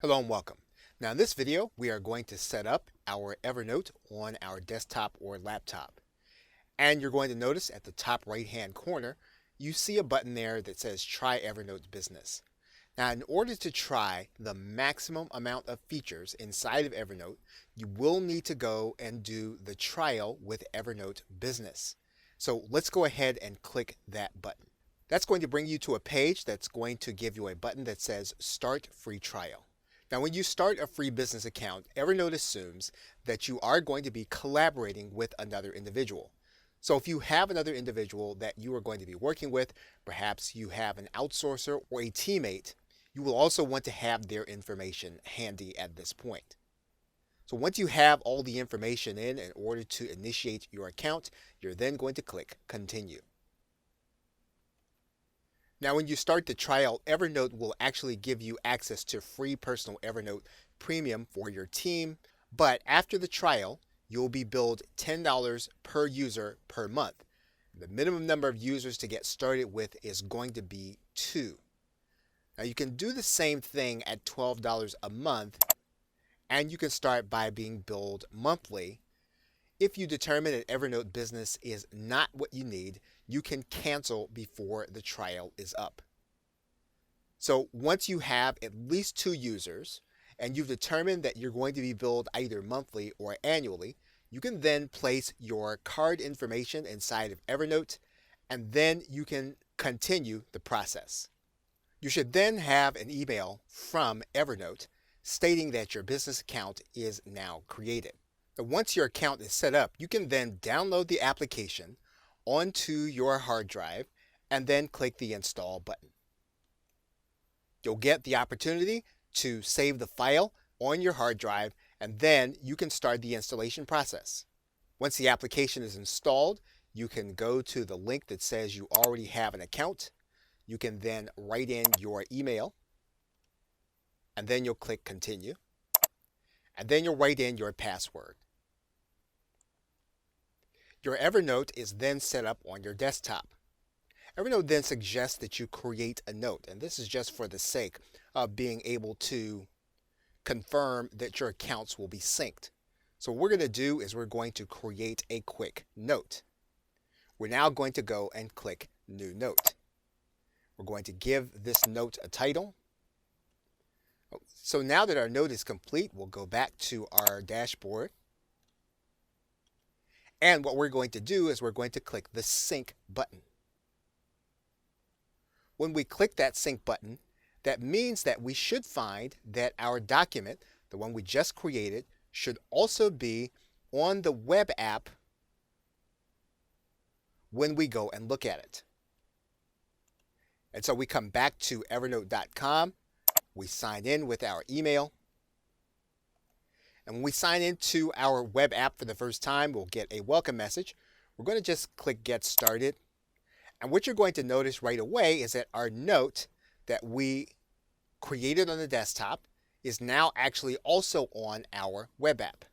Hello and welcome. Now in this video, we are going to set up our Evernote on our desktop or laptop. And you're going to notice at the top right-hand corner, you see a button there that says Try Evernote Business. Now in order to try the maximum amount of features inside of Evernote, you will need to go and do the trial with Evernote Business. So let's go ahead and click that button. That's going to bring you to a page that's going to give you a button that says Start Free Trial. Now, when you start a free business account, Evernote assumes that you are going to be collaborating with another individual. So if you have another individual that you are going to be working with, perhaps you have an outsourcer or a teammate, you will also want to have their information handy at this point. So once you have all the information in order to initiate your account, you're then going to click Continue. Now, when you start the trial, Evernote will actually give you access to free personal Evernote Premium for your team. But after the trial, you'll be billed $10 per user per month. The minimum number of users to get started with is going to be 2. Now, you can do the same thing at $12 a month, and you can start by being billed monthly. If you determine that Evernote Business is not what you need, you can cancel before the trial is up. So once you have at least 2 users and you've determined that you're going to be billed either monthly or annually, you can then place your card information inside of Evernote, and then you can continue the process. You should then have an email from Evernote stating that your business account is now created. Once your account is set up, you can then download the application onto your hard drive and then click the Install button. You'll get the opportunity to save the file on your hard drive, and then you can start the installation process. Once the application is installed, you can go to the link that says you already have an account. You can then write in your email, and then you'll click Continue, and then you'll write in your password. Your Evernote is then set up on your desktop. Evernote then suggests that you create a note, and this is just for the sake of being able to confirm that your accounts will be synced. So what we're going to do is we're going to create a quick note. We're now going to go and click New Note. We're going to give this note a title. So now that our note is complete, we'll go back to our dashboard. And what we're going to do is we're going to click the Sync button. When we click that Sync button, that means that we should find that our document, the one we just created, should also be on the web app when we go and look at it. And so we come back to evernote.com, we sign in with our email, and when we sign into our web app for the first time, we'll get a welcome message. We're going to just click Get Started. And what you're going to notice right away is that our note that we created on the desktop is now actually also on our web app.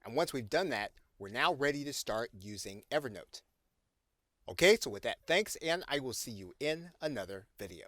And once we've done that, we're now ready to start using Evernote. Okay, so with that, thanks, and I will see you in another video.